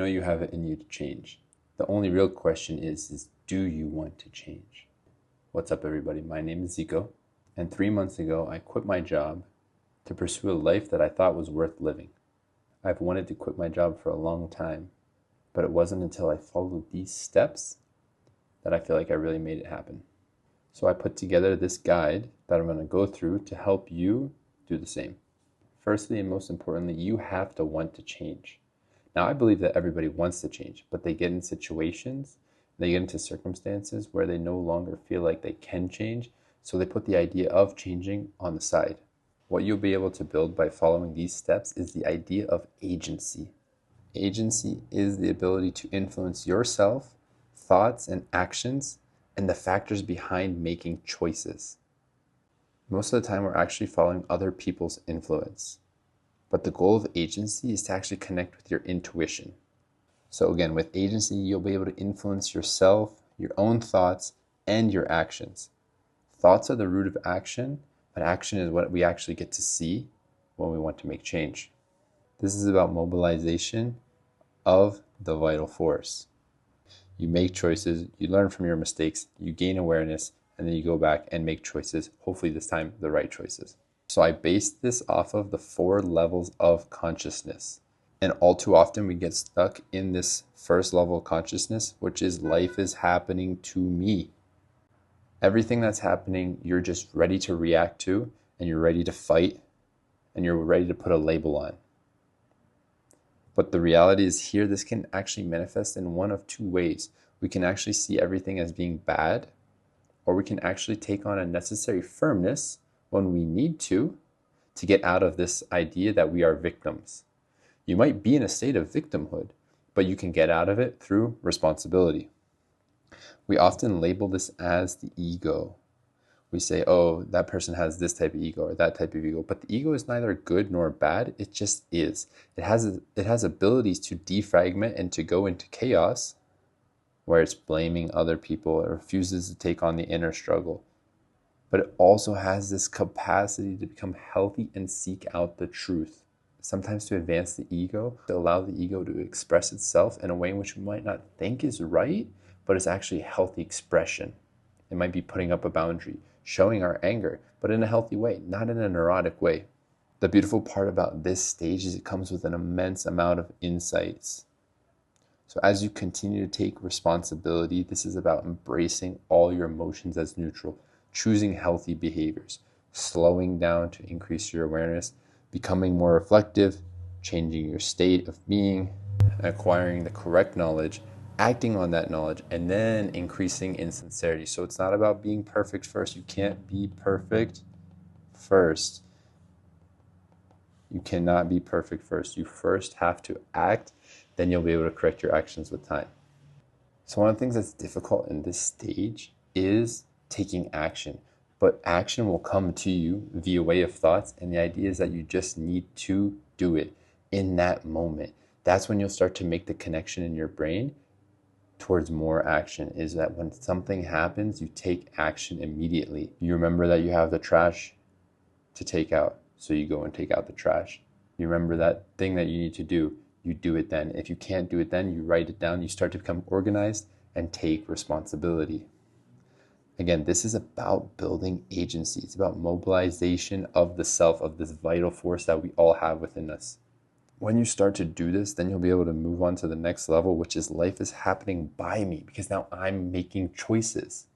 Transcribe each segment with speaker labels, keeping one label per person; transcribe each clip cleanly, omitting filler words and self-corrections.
Speaker 1: know you have it in you to change. The only real question is do you want to change? What's up, everybody? My name is Zico, and 3 months ago, I quit my job to pursue a life that I thought was worth living. I've wanted to quit my job for a long time, but it wasn't until I followed these steps that I feel like I really made it happen. So I put together this guide that I'm going to go through to help you do the same. Firstly, and most importantly, you have to want to change. Now, I believe that everybody wants to change, but they get in situations, they get into circumstances where they no longer feel like they can change, so they put the idea of changing on the side. What you'll be able to build by following these steps is the idea of agency. Agency is the ability to influence yourself, thoughts, and actions, and the factors behind making choices. Most of the time, we're actually following other people's influence. But the goal of agency is to actually connect with your intuition. So again, with agency, you'll be able to influence yourself, your own thoughts, and your actions. Thoughts are the root of action, but action is what we actually get to see when we want to make change. This is about mobilization of the vital force. You make choices, you learn from your mistakes, you gain awareness, and then you go back and make choices, hopefully this time the right choices. So I based this off of the 4 levels of consciousness. And all too often we get stuck in this first level of consciousness, which is life is happening to me. Everything that's happening, you're just ready to react to, and you're ready to fight, and you're ready to put a label on. But the reality is here, this can actually manifest in one of 2 ways. We can actually see everything as being bad, or we can actually take on a necessary firmness when we need to get out of this idea that we are victims. You might be in a state of victimhood, but you can get out of it through responsibility. We often label this as the ego. We say, oh, that person has this type of ego or that type of ego, but the ego is neither good nor bad. It just is. It has abilities to defragment and to go into chaos where it's blaming other people. It refuses to take on the inner struggle. But it also has this capacity to become healthy and seek out the truth. Sometimes to advance the ego, to allow the ego to express itself in a way in which we might not think is right, but it's actually a healthy expression. It might be putting up a boundary, showing our anger, but in a healthy way, not in a neurotic way. The beautiful part about this stage is it comes with an immense amount of insights. So as you continue to take responsibility, this is about embracing all your emotions as neutral, choosing healthy behaviors, slowing down to increase your awareness, becoming more reflective, changing your state of being, acquiring the correct knowledge, acting on that knowledge, and then increasing in sincerity. So it's not about being perfect first. You can't be perfect first. You cannot be perfect first. You first have to act, then you'll be able to correct your actions with time. So one of the things that's difficult in this stage is taking action. But action will come to you via way of thoughts, and the idea is that you just need to do it in that moment. That's when you'll start to make the connection in your brain towards more action, is that when something happens, you take action immediately. You remember that you have the trash to take out, so you go and take out the trash. You remember that thing that you need to do, you do it then. If you can't do it then, you write it down, you start to become organized and take responsibility. Again, this is about building agency. It's about mobilization of the self, of this vital force that we all have within us. When you start to do this, then you'll be able to move on to the next level, which is life is happening by me, because now I'm making choices.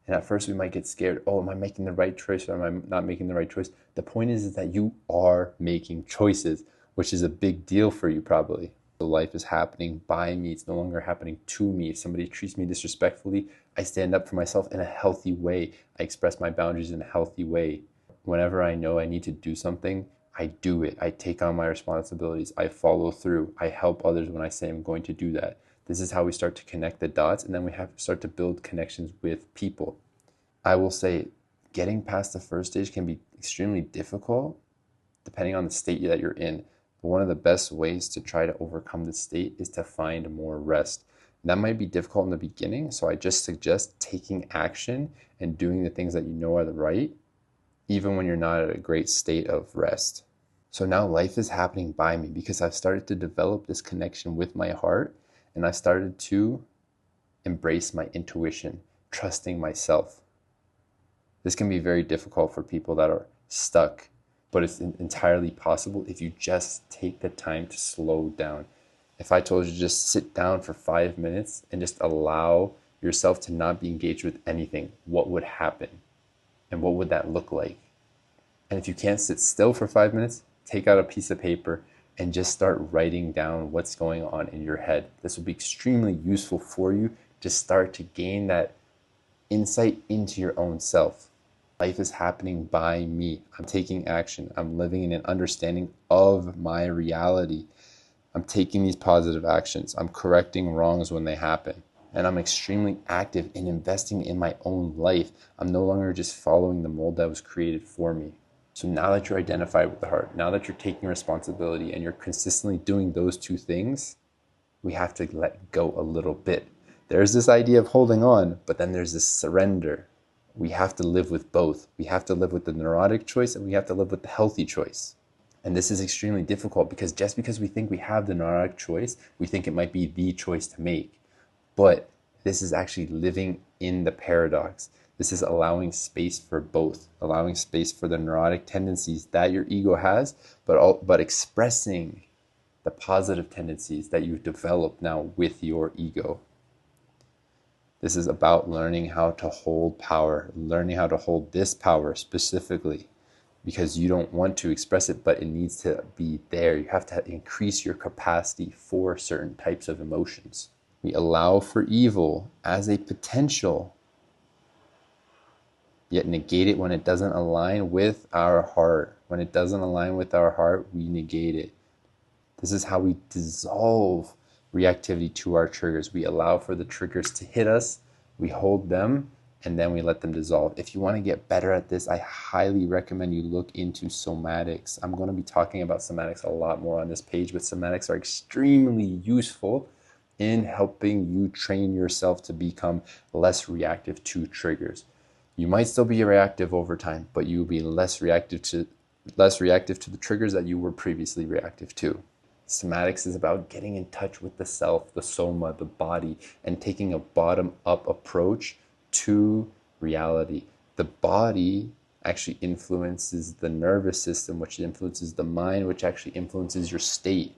Speaker 1: And at first we might get scared. Oh, am I making the right choice or am I not making the right choice? The point is that you are making choices, which is a big deal for you probably. So life is happening by me. It's no longer happening to me. If somebody treats me disrespectfully, I stand up for myself in a healthy way. I express my boundaries in a healthy way. Whenever I know I need to do something, I do it. I take on my responsibilities. I follow through. I help others when I say I'm going to do that. This is how we start to connect the dots, and then we have to start to build connections with people. I will say getting past the first stage can be extremely difficult depending on the state that you're in. But one of the best ways to try to overcome this state is to find more rest. And that might be difficult in the beginning, so I just suggest taking action and doing the things that you know are the right, even when you're not at a great state of rest. So now life is happening by me because I've started to develop this connection with my heart, and I started to embrace my intuition, trusting myself. This can be very difficult for people that are stuck, but it's entirely possible if you just take the time to slow down. If I told you to just sit down for 5 minutes and just allow yourself to not be engaged with anything, what would happen? And what would that look like? And if you can't sit still for 5 minutes, take out a piece of paper and just start writing down what's going on in your head. This will be extremely useful for you to start to gain that insight into your own self. Life is happening by me. I'm taking action. I'm living in an understanding of my reality. I'm taking these positive actions. I'm correcting wrongs when they happen. And I'm extremely active in investing in my own life. I'm no longer just following the mold that was created for me. So now that you're identified with the heart, now that you're taking responsibility and you're consistently doing those two things, we have to let go a little bit. There's this idea of holding on, but then there's this surrender. We have to live with both. We have to live with the neurotic choice and we have to live with the healthy choice. And this is extremely difficult because just because we think we have the neurotic choice, we think it might be the choice to make. But this is actually living in the paradox. This is allowing space for both, allowing space for the neurotic tendencies that your ego has, but expressing the positive tendencies that you've developed now with your ego. This is about learning how to hold power, learning how to hold this power specifically, because you don't want to express it, but it needs to be there. You have to increase your capacity for certain types of emotions. We allow for evil as a potential, yet negate it when it doesn't align with our heart. When it doesn't align with our heart, we negate it. This is how we dissolve reactivity to our triggers. We allow for the triggers to hit us, we hold them, and then we let them dissolve. If you want to get better at this, I highly recommend you look into somatics. I'm going to be talking about somatics a lot more on this page, but somatics are extremely useful in helping you train yourself to become less reactive to triggers. You might still be reactive over time, but you will be less reactive to the triggers that you were previously reactive to. Somatics is about getting in touch with the self, the soma, the body, and taking a bottom-up approach to reality. The body actually influences the nervous system, which influences the mind, which actually influences your state.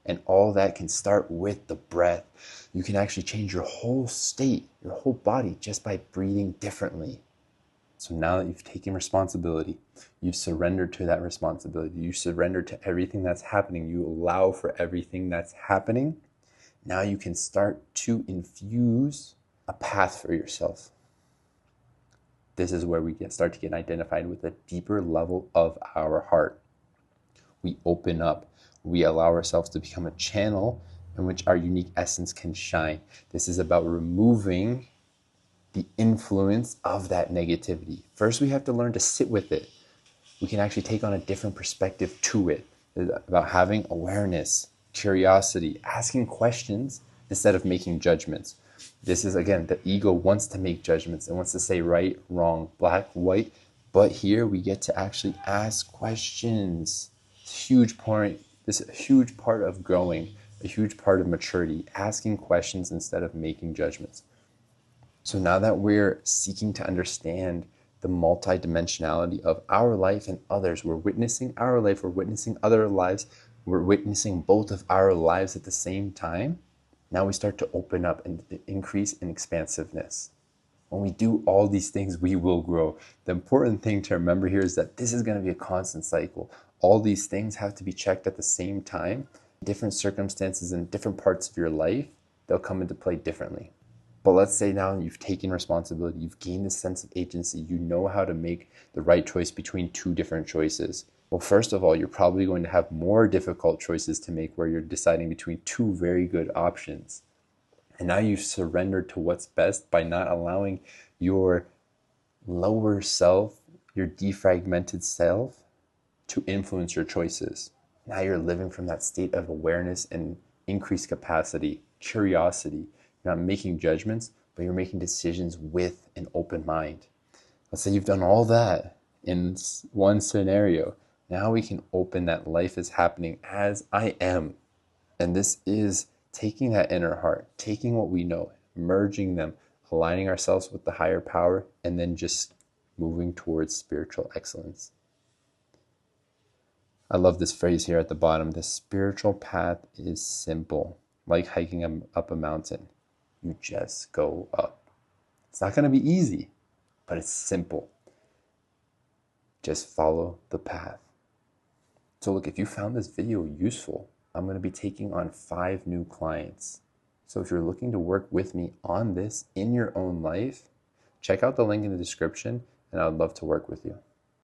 Speaker 1: And all that can start with the breath. You can actually change your whole state, your whole body, just by breathing differently. So now that you've taken responsibility, you've surrendered to that responsibility, you surrender to everything that's happening, you allow for everything that's happening, now you can start to infuse a path for yourself. This is where we start to get identified with a deeper level of our heart. We open up. We allow ourselves to become a channel in which our unique essence can shine. This is about removing the influence of that negativity. First, we have to learn to sit with it. We can actually take on a different perspective to it. It's about having awareness, curiosity, asking questions instead of making judgments. This is, again, the ego wants to make judgments. It wants to say right, wrong, black, white. But here we get to actually ask questions. It's a huge point. This is a huge part of growing, a huge part of maturity, asking questions instead of making judgments. So now that we're seeking to understand the multidimensionality of our life and others, we're witnessing our life, we're witnessing other lives, we're witnessing both of our lives at the same time. Now we start to open up and increase in expansiveness. When we do all these things, we will grow. The important thing to remember here is that this is going to be a constant cycle. All these things have to be checked at the same time. Different circumstances in different parts of your life, they'll come into play differently. But let's say now you've taken responsibility, you've gained a sense of agency, you know how to make the right choice between two different choices. Well, first of all, you're probably going to have more difficult choices to make where you're deciding between two very good options. And now you've surrendered to what's best by not allowing your lower self, your defragmented self, to influence your choices. Now you're living from that state of awareness and increased capacity, curiosity. You're not making judgments, but you're making decisions with an open mind. Let's say you've done all that in one scenario. Now we can open that life is happening as I am. And this is taking that inner heart, taking what we know, merging them, aligning ourselves with the higher power, and then just moving towards spiritual excellence. I love this phrase here at the bottom. The spiritual path is simple, like hiking up a mountain. You just go up. It's not going to be easy, but it's simple. Just follow the path. So look, if you found this video useful, I'm going to be taking on 5 new clients. So if you're looking to work with me on this in your own life, check out the link in the description, and I would love to work with you.